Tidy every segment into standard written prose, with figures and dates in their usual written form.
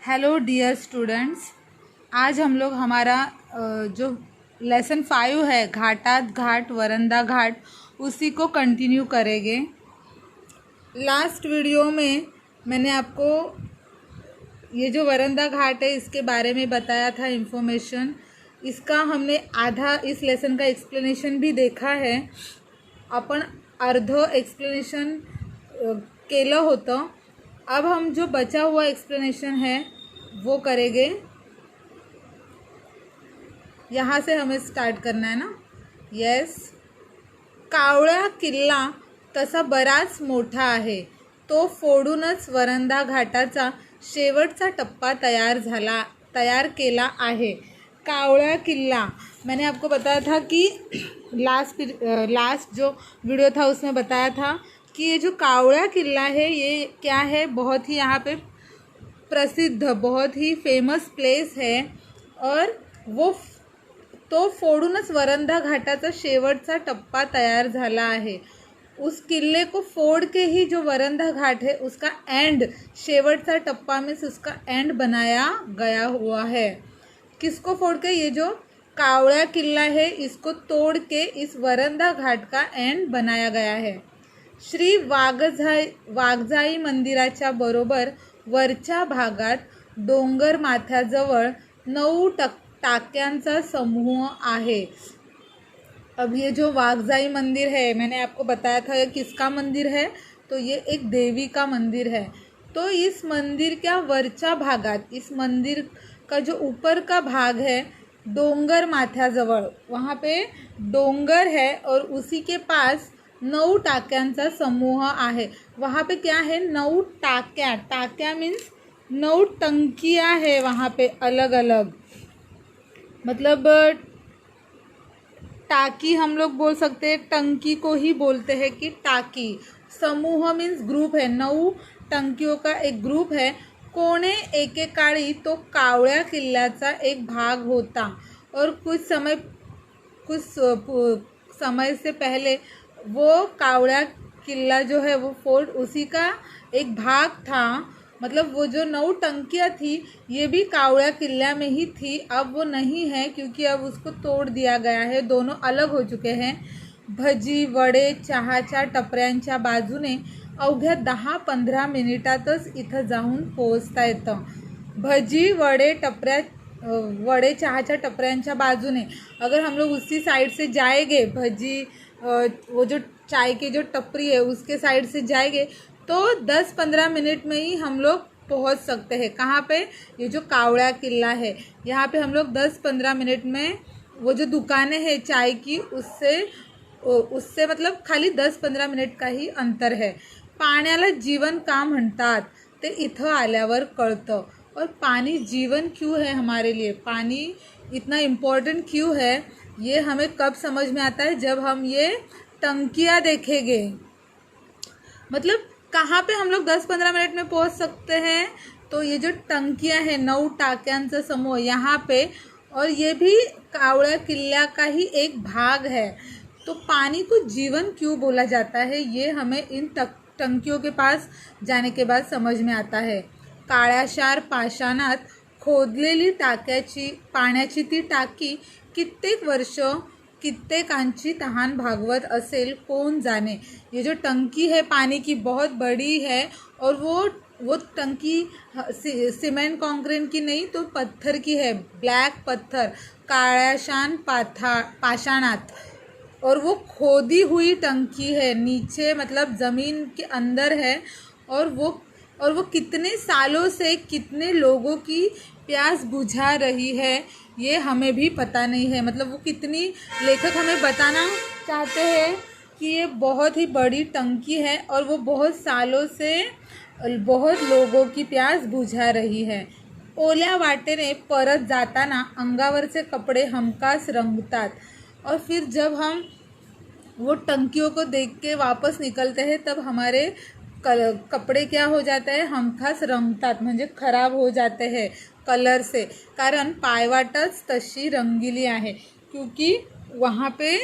Hello dear students. आज हम लोग हमारा जो लेसन 5 है घाटात घाट वरंदा घाट उसी को कंटिन्यू करेंगे। लास्ट वीडियो में मैंने आपको ये जो वरंदा घाट है इसके बारे में बताया था इन्फॉर्मेशन। इसका हमने आधा इस लेसन का एक्सप्लेनेशन भी देखा है। आपण अर्ध एक्सप्लेनेशन केलं होतं। अब हम जो बचा हुआ एक्सप्लेनेशन है वो करेंगे। यहाँ से हमें स्टार्ट करना है ना। यस, कावळा किल्ला तसा बराच मोठा आहे। तो फोडूनच वरंदा घाटाचा शेवटचा टप्पा तयार केला आहे। कावळा किल्ला मैंने आपको बताया था कि लास्ट जो वीडियो था उसमें बताया था कि ये जो कावड़ा किला है ये क्या है, बहुत ही यहाँ पे प्रसिद्ध, बहुत ही फेमस प्लेस है। और वो तो फोडूनच वरंदा घाटाचा शेवटचा टप्पा तयार झाला आहे। उस किले को फोड़ के ही जो वरंदा घाट है उसका एंड, शेवटचा टप्पा में उसका एंड बनाया गया हुआ है। किसको फोड़ के? ये जो कावड़ा किला है इसको तोड़ के इस वरंदा घाट का एंड बनाया गया है। श्री वाघजाई मंदिराच्या बरोबर वरच्या भागात डोंगर माथ्याजवळ 9 टाक्यांचा समूह आहे। अब ये जो वाघजाई मंदिर है मैंने आपको बताया था ये किसका मंदिर है, तो ये एक देवी का मंदिर है। तो इस मंदिर क्या वरच्या भागात, इस मंदिर का जो ऊपर का भाग है डोंगर माथ्याजवळ, वहाँ पे डोंगर है और उसी के पास 9 टाक्यांचा समूह आहे। वहाँ पे क्या है? 9 टाक्या। टाक्या मीन्स 9 टंकियाँ है वहाँ पे अलग अलग। मतलब टाकी हम लोग बोल सकते हैं, टंकी को ही बोलते हैं कि टाकी। समूह मीन्स ग्रुप है, 9 टंकियों का एक ग्रुप है। कोणे एकेकाळी तो कावळ्या किल्ल्याचा एक भाग होता और कुछ समय से पहले वो कावड़ा किला जो है वो फोर्ट उसी का एक भाग था। मतलब वो जो 9 टंकियाँ थी ये भी कावड़ा किला में ही थी। अब वो नहीं है क्योंकि अब उसको तोड़ दिया गया है, दोनों अलग हो चुके हैं। भजी वडे चहाच्या टपऱ्यांच्या बाजूने अवघ्या 10-15 मिनिटातच इथं जाऊन पोहोचता येतं। भजी वड़े चहाच्या टपऱ्यांच्या बाजूने, अगर हम लोग उसी साइड से जाएंगे, भजी वो जो चाय की जो टपरी है उसके साइड से जाएंगे तो 10-15 मिनट में ही हम लोग पहुंच सकते हैं। कहाँ पे? ये जो कावड़ा किला है यहाँ पे हम लोग 10-15 मिनट में, वो जो दुकानें हैं चाय की उससे मतलब खाली 10-15 मिनट का ही अंतर है। पाण्याला जीवन का म्हणतात ते इथं आल्यावर कळतं। और पानी जीवन क्यों है हमारे लिए, पानी इतना इम्पोर्टेंट क्यों है, ये हमें कब समझ में आता है? जब हम ये टंकियाँ देखेंगे। मतलब कहाँ पे हम लोग 10-15 मिनट में पहुँच सकते हैं? तो ये जो टंकियाँ हैं 9 टाक्यांचा समूह यहाँ पे, और ये भी कावड़ा किला का ही एक भाग है। तो पानी को जीवन क्यों बोला जाता है ये हमें इन टंकियों के पास जाने के बाद समझ में आता है। काळ्याशार पाषाणात खोदलेली पाण्याची ती टाकी कित्येक वर्ष कित्येकांची तहान भागवत असेल कोण जाने। ये जो टंकी है पानी की बहुत बड़ी है और वो टंकी सीमेंट कंक्रीट की नहीं तो पत्थर की है, ब्लैक पत्थर, काळ्याशान पाषाणात। और वो खोदी हुई टंकी है नीचे, मतलब ज़मीन के अंदर है। और वो कितने सालों से कितने लोगों की प्यास बुझा रही है ये हमें भी पता नहीं है। मतलब वो कितनी, लेखक हमें बताना चाहते हैं कि ये बहुत ही बड़ी टंकी है और वो बहुत सालों से बहुत लोगों की प्यास बुझा रही है। ओल्या वाटेने परत जाताना अंगावरचे कपडे हमखास रंगतात। और फिर जब हम वो टंकियों को देख के वापस निकलते हैं तब हमारे कपड़े क्या हो जाते हैं? हमखास रंगतात, म्हणजे खराब हो जाते हैं कलर से। कारण पायवाटच तशी रंगीली आहे, क्योंकि वहाँ पे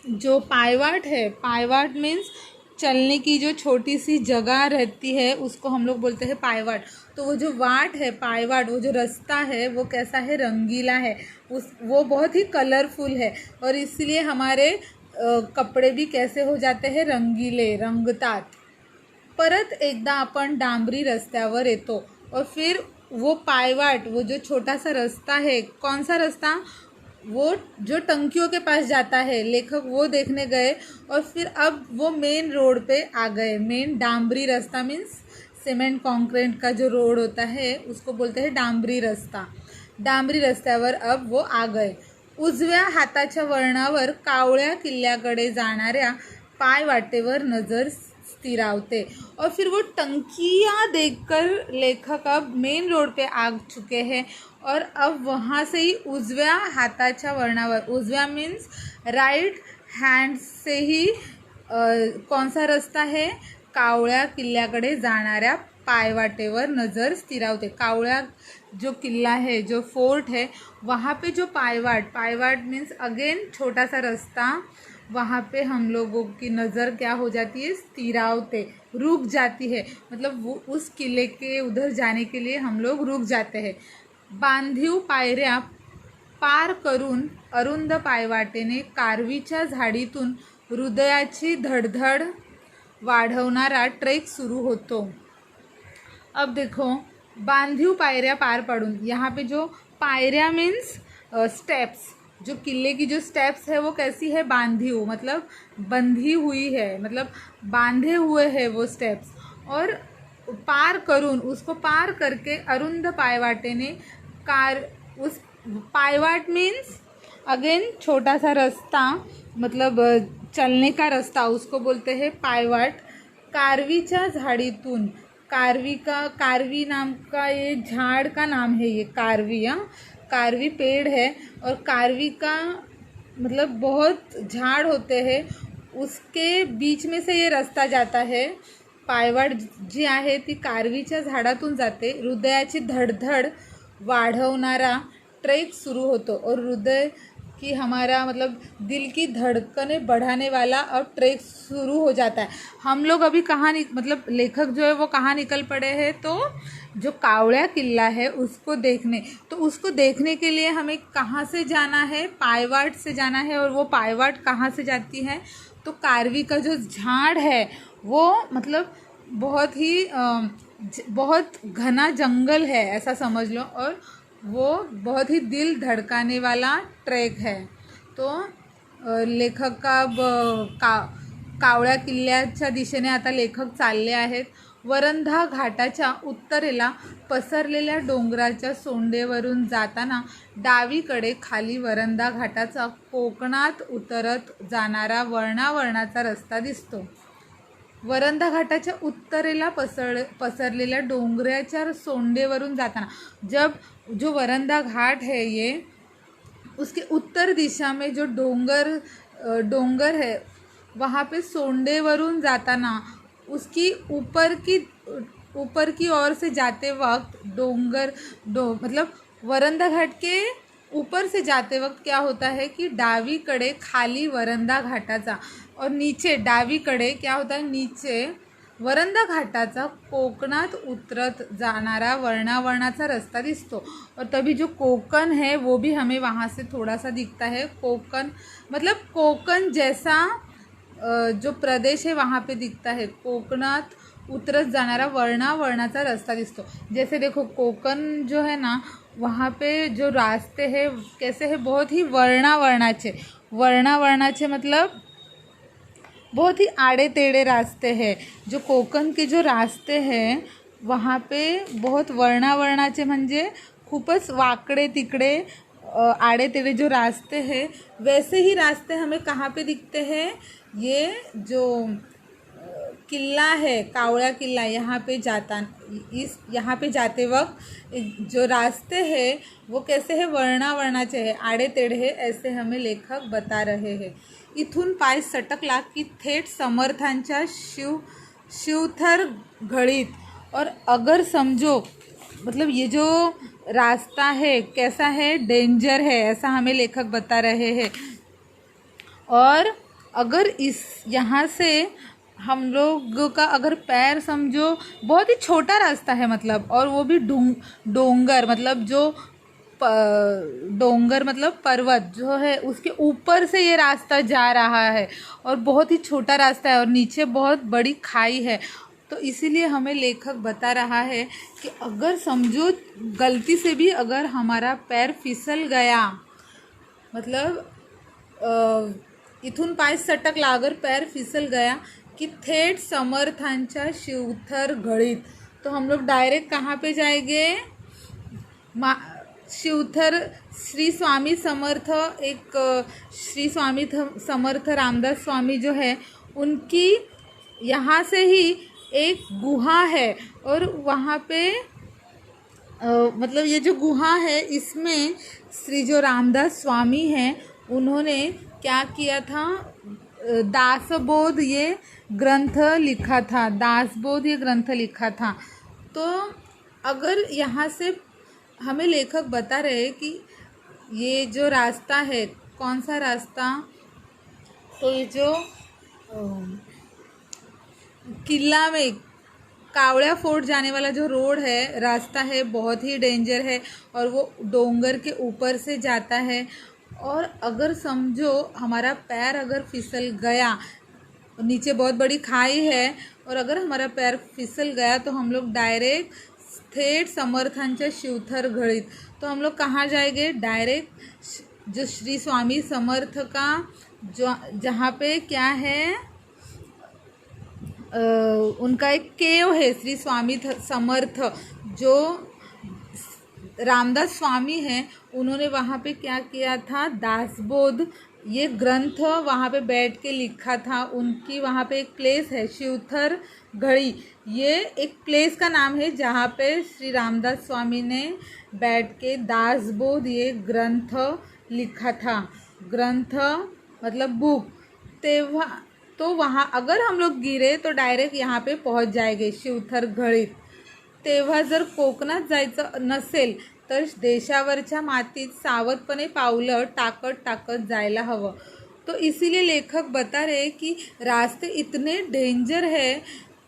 जो पायवाट है, पायवाट मीन्स चलने की जो छोटी सी जगह रहती है उसको हम लोग बोलते हैं पायवाट। तो वो जो वाट है, पायवाट, वो जो रास्ता है वो कैसा है, रंगीला है, वो बहुत ही कलरफुल है। और इसलिए हमारे कपडे भी कैसे हो जाते हैं, रंगीले, रंगतात। परत एकदा आपण डांबरी रस्त्यावर येतो और फिर वो पायवाट, वो जो छोटा सा रास्ता है, कौन सा रास्ता, वो जो टंकियों के पास जाता है, लेखक वो देखने गए और फिर अब वो मेन रोड पे आ गए। मेन डांबरी रास्ता मीन्स सीमेंट कॉन्क्रीट का जो रोड होता है उसको बोलते हैं डांबरी रास्ता। डांबरी रस्त्यावर अब वो आ गए। उजव्या हाताच्या वळणावर कावळ्या किल्ल्याकडे जाणाऱ्या पायवाटेवर नजर स्थिरावते। और फिर वो टंकियाँ देखकर लेखक अब मेन रोड पे आ चुके हैं और अब वहाँ से ही उजव्या हाताच्या वळणावर, उजव्या मीन्स राइट हैंड से ही कौन सा रास्ता है, कावळ्या किल्ल्याकडे जाणाऱ्या पायवाटेवर नज़र स्थिरावते। कावळ्या जो किला है, जो फोर्ट है, वहाँ पे जो पायवाट मीन्स अगेन छोटा सा रास्ता, वहाँ पे हम लोगों की नज़र क्या हो जाती है, स्थिरावते, रुक जाती है। मतलब वो उस किले के उधर जाने के लिए हम लोग रुक जाते हैं। बांधीव पायऱ्या पार करून अरुंद पायवाटेने कारवीच्या झाडीतून हृदयाची धडधड वाढवणारा ट्रेक सुरू होतो। अब देखो, बांधीव पायऱ्या पार पाडून, यहाँ पे जो पायऱ्या मीन्स स्टेप्स, जो किले की जो स्टेप्स है वो कैसी है, बांधीव, मतलब बंधी हुई है, मतलब बांधे हुए है वो स्टेप्स। और पार करून, उसको पार करके अरुंद पायवाटेने उस पायवाट मीन्स अगेन छोटा सा रास्ता, मतलब चलने का रास्ता, उसको बोलते हैं पायवाट। कारवीच्या झाडीतून, कारवी नाम का ये झाड़ का नाम है, ये कारवी, कारवी पेड़ है और कारवी का मतलब बहुत झाड़ होते हैं, उसके बीच में से ये रास्ता जाता है। पायवाट जी आहे ती कारवीच्या झाडातून जाते। हृदयाची धडधड वाढवणारा ट्रेक सुरू होतो और हृदय की हमारा मतलब दिल की धड़कनें बढ़ाने वाला अब ट्रेक शुरू हो जाता है। हम लोग अभी कहाँ मतलब लेखक जो है वो कहाँ निकल पड़े हैं, तो जो कावळ्या किला है उसको देखने। तो उसको देखने के लिए हमें कहाँ से जाना है, पायवाट से जाना है। और वो पायवाट कहाँ से जाती है, तो कारवी का जो झाड़ है वो मतलब बहुत घना जंगल है ऐसा समझ लो, और वो बहुत ही दिल धड़काने वाला ट्रैक है। तो लेखक का कावळ्या किल्ल्याच्या दिशेने आता लेखक चालले आहेत। वरंधा घाटाच्या उत्तरेला पसरलेल्या डोंगराच्या सोंडेवरून जाताना डावीकडे खाली वरंधा घाटाचा कोकणात उतरत जाणारा वळणावळणाचा रस्ता दिसतो। वरंधा घाटाच्या उत्तरेला पसरलेल्या डोंगराच्या सोंडेवरून जाताना, जो वरंधा घाट है ये, उसके उत्तर दिशा में जो डोंगर है वहाँ पे सोंडेवरून जाताना उसकी ऊपर की ओर से जाते वक्त मतलब वरंधा घाट के ऊपर से जाते वक्त क्या होता है कि डावीकडे खाली वरंधा घाटाचा और नीचे डावीकडे क्या होता है, नीचे वरंधा घाटाचा कोकणात उतरत जाणारा वळणावळणाचा रास्ता दिसतो। और तभी जो कोकण है वो भी हमें वहाँ से थोड़ा सा दिखता है। कोकण मतलब कोकण जैसा जो प्रदेश है वहाँ पे दिखता है। कोकणात उतरत जाणारा वळणावळणाचा रास्ता दिसतो। जैसे देखो कोकण जो है ना, वहाँ पे जो रास्ते हैं कैसे है, बहुत ही वळणावळणाचे मतलब बहुत ही आड़े टेढ़े रास्ते हैं। जो कोकण के जो रास्ते हैं वहाँ पे बहुत वळणावळणाचे म्हणजे खूपच वाकडे तिकडे आड़े टेढ़े जो रास्ते हैं, वैसे ही रास्ते हमें कहाँ पे दिखते हैं, ये जो किला है कावळा किला, यहाँ पे जाते वक्त जो रास्ते हैं वो कैसे है, वळणावळणाचे है, आड़े टेढ़े है, ऐसे हमें लेखक बता रहे हैं। इथून पाय सटकला की थेट समर्थांच्या शिवथर घळीत। और अगर समझो मतलब ये जो रास्ता है कैसा है, डेंजर है, ऐसा हमें लेखक बता रहे हैं। और अगर यहाँ से हम लोग का अगर पैर समझो बहुत ही छोटा रास्ता है मतलब, और वो भी डोंगर मतलब जो डोंगर मतलब पर्वत जो है उसके ऊपर से ये रास्ता जा रहा है, और बहुत ही छोटा रास्ता है और नीचे बहुत बड़ी खाई है। तो इसीलिए हमें लेखक बता रहा है कि अगर समझो गलती से भी अगर हमारा पैर फिसल गया, मतलब इथून पाय सटकला, अगर पैर फिसल गया कि थेट समर्थांच्या शिवथर घळीत, तो हम लोग डायरेक्ट कहाँ पे जाएंगे? शिवथर श्री स्वामी समर्थ, एक श्री स्वामी समर्थ रामदास स्वामी जो है उनकी यहाँ से ही एक गुहा है, और वहाँ पे मतलब ये जो गुहा है इसमें श्री जो रामदास स्वामी हैं उन्होंने क्या किया था, दासबोध ये ग्रंथ लिखा था, दासबोध ये ग्रंथ लिखा था। तो अगर यहाँ से हमें लेखक बता रहे कि ये जो रास्ता है कौन सा रास्ता, तो ये जो किला में कावड़ा फोर्ट जाने वाला जो रोड है, रास्ता है, बहुत ही डेंजर है और वो डोंगर के ऊपर से जाता है। और अगर समझो हमारा पैर अगर फिसल गया, नीचे बहुत बड़ी खाई है, और अगर हमारा पैर फिसल गया तो हम लोग डायरेक्ट थेट समर्थांच्या शिवथर घळीत, तो हम लोग कहाँ जाएंगे? डायरेक्ट जो श्री स्वामी समर्थ का जो जहाँ पे क्या है, उनका एक केव है, श्री स्वामी समर्थ जो रामदास स्वामी हैं उन्होंने वहाँ पे क्या किया था, दासबोध ये ग्रंथ वहाँ पे बैठ के लिखा था। उनकी वहाँ पे एक प्लेस है शिवथर घड़ी, ये एक प्लेस का नाम है जहाँ पे श्री रामदास स्वामी ने बैठ के दासबोध ये ग्रंथ लिखा था। ग्रंथ मतलब बुक। तेव्हा तो वहाँ अगर हम लोग गिरे तो डायरेक्ट यहाँ पे पहुँच जाएंगे शिवथर घळीत। तेव्हा जर कोकणात जायचं नसेल तर देशावरच्या मातीत सावधपणे पावलं टाकत टाकत जायला हवं। तो इसीलिए लेखक बता रहे कि रास्ते इतने डेंजर है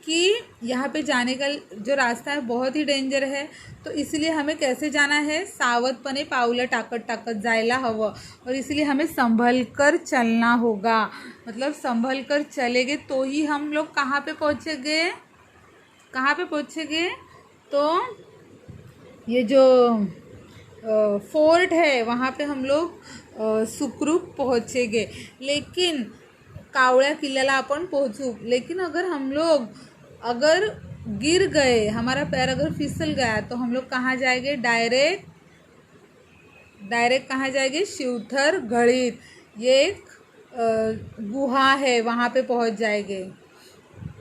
कि यहाँ पे जाने का जो रास्ता है बहुत ही डेंजर है। तो इसलिए हमें कैसे जाना है, सावधपणे पावलं टाकत टाकत जायला हवं, और इसलिए हमें संभल कर चलना होगा। मतलब संभल कर चलेंगे तो ही हम लोग कहाँ पे पहुँचेंगे, कहाँ पे पहुँचेंगे? तो ये जो फोर्ट है वहाँ पे हम लोग सुखरूप पहुँचेंगे। लेकिन कावड़ा किल्ल्याला अपन पहुँचू, लेकिन अगर हम लोग अगर गिर गए, हमारा पैर अगर फिसल गया, तो हम लोग कहाँ जाएंगे? डायरेक्ट कहाँ जाएंगे? शिवथर घळीत। ये एक गुहा है, वहाँ पे पहुँच जाएंगे।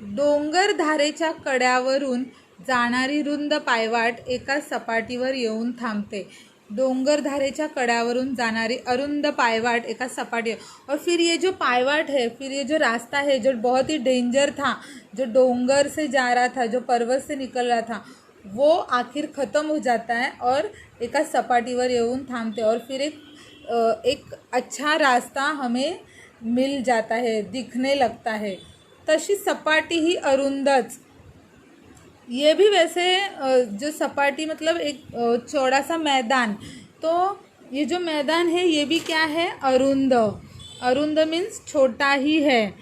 डोंगर धारेच्या कड्यावरून जाणारी रुंद पायवाट एका सपाटीवर येऊन थांबते। डोंगर धारेच्या कड्यावरून जाणारी अरुंद पायवाट एका सपाटी, और फिर ये जो पायवाट है, फिर ये जो रास्ता है जो बहुत ही डेंजर था, जो डोंगर से जा रहा था, जो पर्वत से निकल रहा था, वो आखिर ख़त्म हो जाता है और एका सपाटीवर येऊन थांबते, और फिर एक अच्छा रास्ता हमें मिल जाता है, दिखने लगता है। तशी सपाटी ही अरुंदच। ये भी वैसे जो सपाटी मतलब एक चौड़ा सा मैदान, तो ये जो मैदान है ये भी क्या है? अरुंद। अरुंद मीन्स छोटा ही है।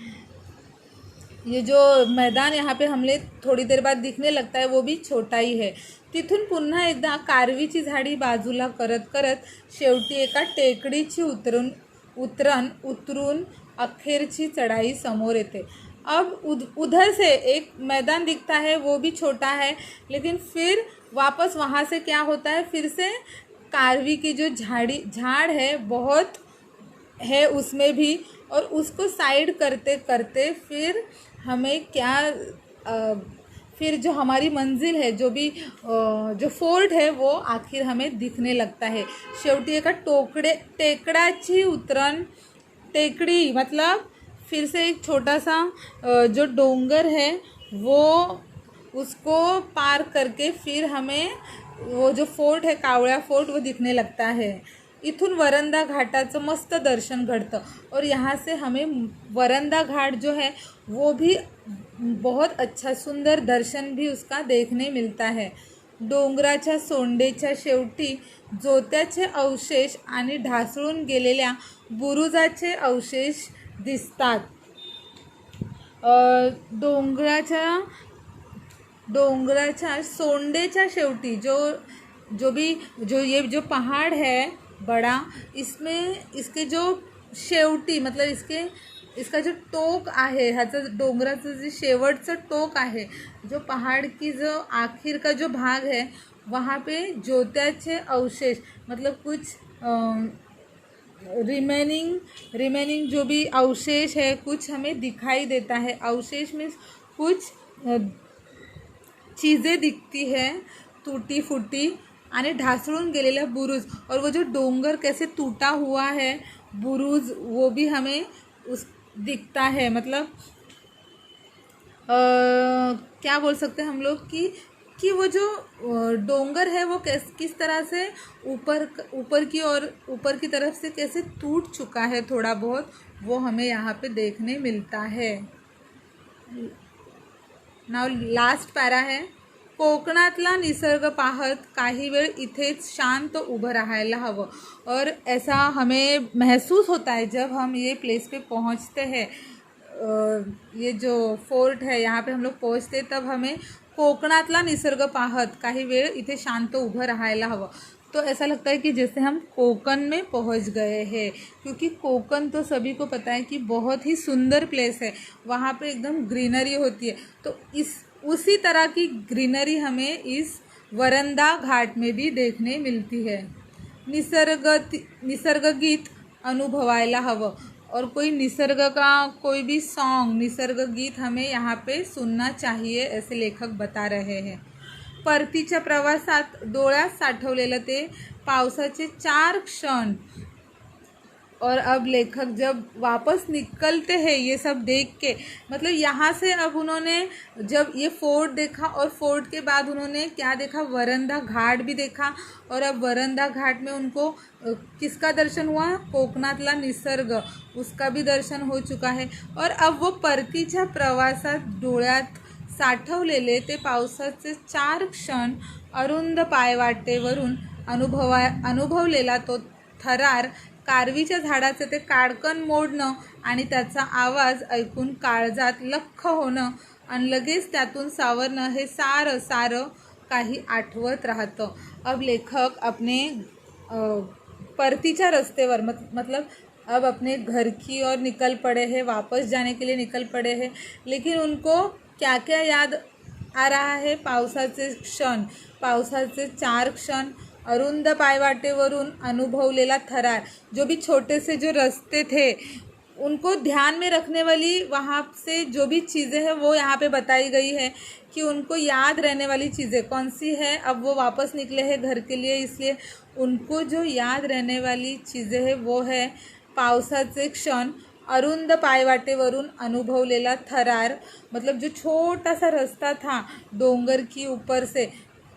ये जो मैदान यहाँ पे हमले थोड़ी देर बाद दिखने लगता है वो भी छोटा ही है। तिथून पुन्हा एकदा कारवीची झाडी बाजूला करत करत शेवटी एका टेकडीची उतरून अखेरची चढाई समोर येते। अब उधर से एक मैदान दिखता है, वो भी छोटा है, लेकिन फिर वापस वहाँ से क्या होता है, फिर से कारवी की जो झाड़ है बहुत है उसमें भी, और उसको साइड करते करते फिर हमें क्या फिर जो हमारी मंजिल है, जो भी जो फोर्ट है वो आखिर हमें दिखने लगता है। शेवटी एका टेकडाची उतरण, टेकड़ी मतलब फिर से एक छोटा सा जो डोंगर है वो उसको पार करके फिर हमें वो जो फोर्ट है कावड़ा फोर्ट वो दिखने लगता है। इथून वरंदा घाटाचं मस्त दर्शन घडतं और यहाँ से हमें वरंदा घाट जो है वो भी बहुत अच्छा सुंदर दर्शन भी उसका देखने मिलता है। डोंगराच्या सोंडेच्या शेवटी जोत्याचे अवशेष आणि ढासळून गेलेल्या बुरुजाचे अवशेष दिसतात। डोंगराच्या सोंडेच्या शेवटी जो पहाड़ है बड़ा, इसमें इसके जो शेवटी मतलब इसका जो टोक आहे, ह्याचं डोंगराचं जे शेवटचं टोक आहे, जो पहाड़ की जो आखिर का जो भाग है वहाँ पे ज्योत्याचे अवशेष मतलब कुछ रिमेनिंग जो भी अवशेष है कुछ हमें दिखाई देता है। अवशेष मीन्स कुछ चीज़ें दिखती है टूटी फूटी आणि ढासळून गेलेला बुरुज, और वो जो डोंगर कैसे टूटा हुआ है बुरुज वो भी हमें उस दिखता है। मतलब क्या बोल सकते हैं हम लोग कि वो जो डोंगर है वो किस तरह से ऊपर की तरफ से कैसे टूट चुका है थोड़ा बहुत, वो हमें यहाँ पे देखने मिलता है। नाउ लास्ट पॅरा है, कोकणातला निसर्ग पाहत काही वेळ इथेच शांत उभं राहायला हवं। और ऐसा हमें महसूस होता है जब हम ये प्लेस पे पहुँचते हैं, ये जो फोर्ट है यहाँ पे हम लोग पहुँचते तब हमें कोकणातला निसर्ग पाहत काही वेळ इथे शांत उभं राहायला हवं। तो ऐसा लगता है कि जैसे हम कोकण में पहुंच गए हैं, क्योंकि कोकण तो सभी को पता है कि बहुत ही सुंदर प्लेस है, वहाँ पे एकदम ग्रीनरी होती है। तो उसी तरह की ग्रीनरी हमें इस वरंदा घाट में भी देखने मिलती है। निसर्ग गीत अनुभवायला हवं, और कोई निसर्ग का कोई भी सॉन्ग निसर्ग गीत हमें यहाँ पे सुनना चाहिए, ऐसे लेखक बता रहे हैं। परतीच्या प्रवासात डोळ्यात साठवलेलं ते पावसाचे 4 क्षण, और अब लेखक जब वापस निकलते हैं ये सब देख के, मतलब यहाँ से अब उन्होंने जब ये फोर्ट देखा और फोर्ट के बाद उन्होंने क्या देखा, वरंदा घाट भी देखा, और अब वरंदा घाट में उनको किसका दर्शन हुआ, कोकणातला निसर्ग, उसका भी दर्शन हो चुका है। और अब वो परतीच्या प्रवासात डोळ्यात साठवलेले ते पावसाचे 4 क्षण, अरुंद पायवाटेवरून अनुभवलेला तो थरार, कारवीच्या झाडाचे ते काडकन मोडणं आणि त्याचा आवाज ऐकून काळजात लख्ख होणं आणि लगेच त्यातून सावरणं, हे सारं काही आठवत राहतं। अब लेखक अपने परतीच्या रस्तेवर मतलब अब अपने घर की ओर निकल पड़े हैं, वापस जाने के लिए निकल पड़े हैं, लेकिन उनको क्या क्या याद आ रहा है, पावसाचे क्षण, पावसाचे 4 क्षण, अरुंद पायवाटेवरून अनुभवलेला थरार, जो भी छोटे से जो रास्ते थे उनको ध्यान में रखने वाली वहाँ से जो भी चीज़ें हैं वो यहाँ पे बताई गई है कि उनको याद रहने वाली चीज़ें कौन सी है। अब वो वापस निकले हैं घर के लिए, इसलिए उनको जो याद रहने वाली चीज़ें हैं वो है पावसाचे क्षण, अरुंद पायवाटेवरून अनुभवलेला थरार, मतलब जो छोटा सा रास्ता था डोंगर की ऊपर से,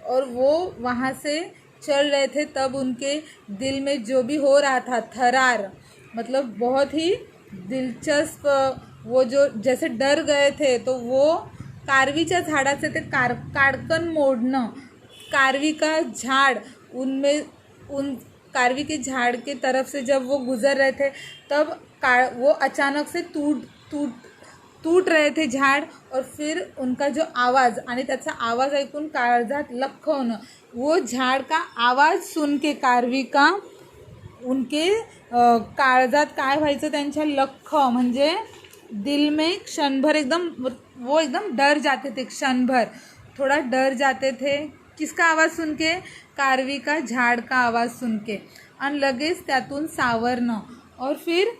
और वो वहाँ से चल रहे थे तब उनके दिल में जो भी हो रहा था थरार, मतलब बहुत ही दिलचस्प, वो जो जैसे डर गए थे तो वो कारवीच्या झाडाचे ते काडकन मोड़ना, कारवी का झाड़, उन कारवी के झाड़ के तरफ से जब वो गुज़र रहे थे तब वो अचानक से टूट रहे थे झाड़, और फिर उनका जो आवाज़ आणि त्याचा आवाज़ ऐकून काळजात लख्ख होणं, वो झाड़ का आवाज़ सुन के कारवी का उनके काळजात काय व्हायचं, त्यांच्या लख्ख म्हणजे दिल में क्षणभर एकदम वो एकदम डर जाते थे, क्षणभर थोड़ा डर जाते थे। किसका आवाज़ सुन के, कारवी का झाड़ का आवाज़ सुन के, और लगेच त्यातून सावरणं, और फिर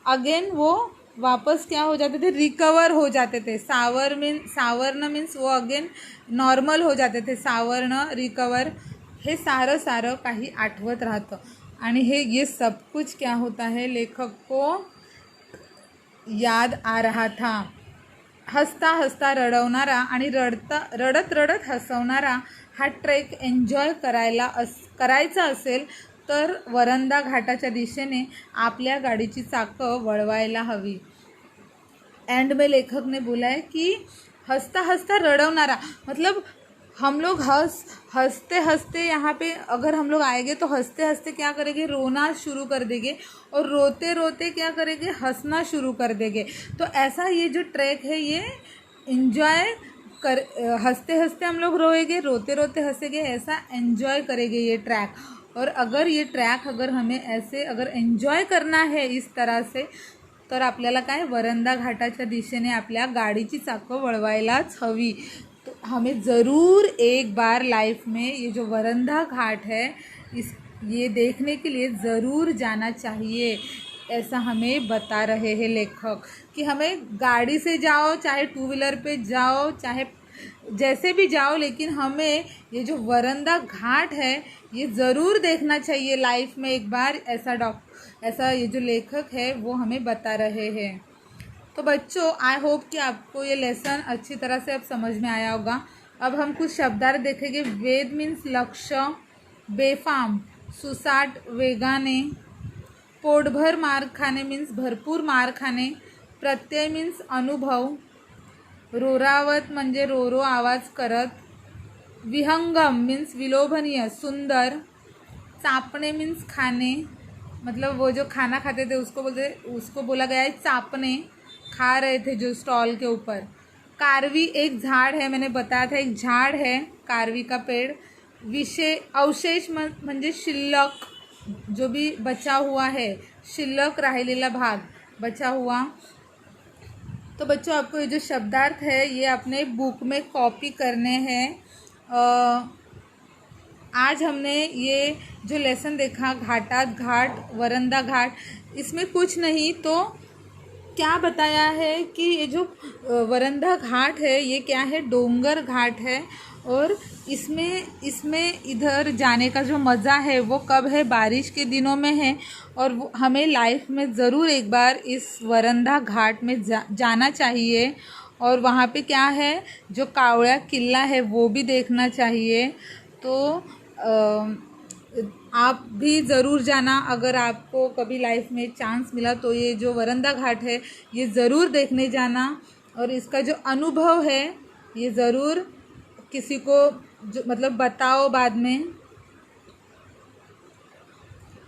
अगेन वो वापस क्या हो जाते थे, रिकवर हो जाते थे। सावरणं मीन्स वो अगेन नॉर्मल हो जाते थे, सावरणं रिकवर, हे सारं काही आठवत राहतं। आणि ये सब कुछ क्या होता है, लेखक को याद आ रहा था। हसता हसता रडवणारा आणि रडत हसवणारा हा ट्रेक एन्जॉय करायचा असेल तर वरंदा घाटाच्या दिशेने आपल्या गाडीची चाकं वळवायला हवी। एंड में लेखक ने बोला है कि हंसता हंसता रड़वनारा, मतलब हम लोग हंसते हंसते यहाँ पे अगर हम लोग आएंगे तो हंसते हंसते क्या करेंगे, रोना शुरू कर देंगे, और रोते रोते क्या करेंगे, हंसना शुरू कर देंगे। तो ऐसा ये जो ट्रैक है ये एंजॉय कर, हंसते हंसते हम लोग रोएंगे, रोते रोते हंसेंगे, ऐसा एंजॉय करेंगे ये ट्रैक। और अगर ये ट्रॅक अगर हमें ऐसे अगर एन्जॉय करना है इस तरह से, तर आपल्याला काय वरंदा घाटाच्या दिशेने आपल्या गाडीची चाकं वळवायलाच हवी। तो हमें ज़रूर एक बार लाइफ में ये जो वरंदा घाट है ये देखने के लिए ज़रूर जाना चाहिए, ऐसा हमें बता रहे हैं लेखक। कि हमें गाड़ी से जाओ, चाहे टू व्हीलर पे जाओ, चाहे जैसे भी जाओ, लेकिन हमें ये जो वरंदा घाट है ये ज़रूर देखना चाहिए लाइफ में एक बार, ऐसा ये जो लेखक है वो हमें बता रहे हैं। तो बच्चों, आई होप कि आपको ये लेसन अच्छी तरह से अब समझ में आया होगा। अब हम कुछ शब्दार्थ देखेंगे। वेद मीन्स लक्ष्य, बेफाम सुसाट वेगाने, पोटभर मार खाने मीन्स भरपूर मार खाणे, प्रत्यय मीन्स अनुभव, रोरावत म्हणजे रोरो आवाज करत, विहंगम मीन्स विलोभनीय सुंदर, चापणे मीन्स खाने, मतलब वो जो खाना खाते थे उसको बोला गया है चापने, खा रहे थे जो स्टॉल के ऊपर। कारवी एक झाड़ है, मैंने बताया था एक झाड़ है कारवी का पेड़। अवशेष म्हणजे शिल्लक, जो भी बचा हुआ है, शिल्लक राहिलेला भाग बचा हुआ। तो बच्चों, आपको ये जो शब्दार्थ है ये अपने बुक में कॉपी करने हैं। आज हमने ये जो लेसन देखा घाटात घाट, वरंदा घाट, इसमें कुछ नहीं तो क्या बताया है कि ये जो वरंदा घाट है ये क्या है, डोंगर घाट है। और इसमें इधर जाने का जो मज़ा है वो कब है, बारिश के दिनों में है। और हमें लाइफ में ज़रूर एक बार इस वरंदा घाट में जाना चाहिए। और वहाँ पे क्या है, जो कावड़ा किला है वो भी देखना चाहिए। तो आप भी ज़रूर जाना, अगर आपको कभी लाइफ में चांस मिला तो ये जो वरंदा घाट है ये ज़रूर देखने जाना। और इसका जो अनुभव है ये ज़रूर किसी को जो मतलब बताओ बाद में।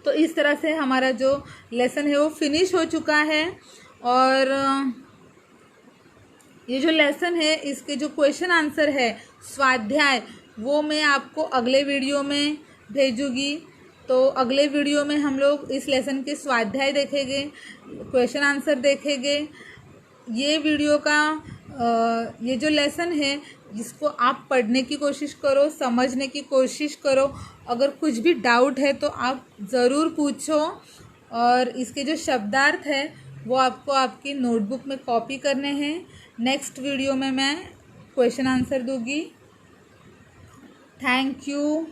तो इस तरह से हमारा जो लेसन है वो फिनिश हो चुका है। और ये जो लेसन है इसके जो क्वेश्चन आंसर है स्वाध्याय, वो मैं आपको अगले वीडियो में भेजूँगी। तो अगले वीडियो में हम लोग इस लेसन के स्वाध्याय देखेंगे, क्वेश्चन आंसर देखेंगे। ये वीडियो का ये जो लेसन है जिसको आप पढ़ने की कोशिश करो, समझने की कोशिश करो। अगर कुछ भी डाउट है तो आप ज़रूर पूछो। और इसके जो शब्दार्थ है वो आपको आपकी नोटबुक में कॉपी करने हैं। नेक्स्ट वीडियो में मैं क्वेश्चन आंसर दूँगी। Thank you.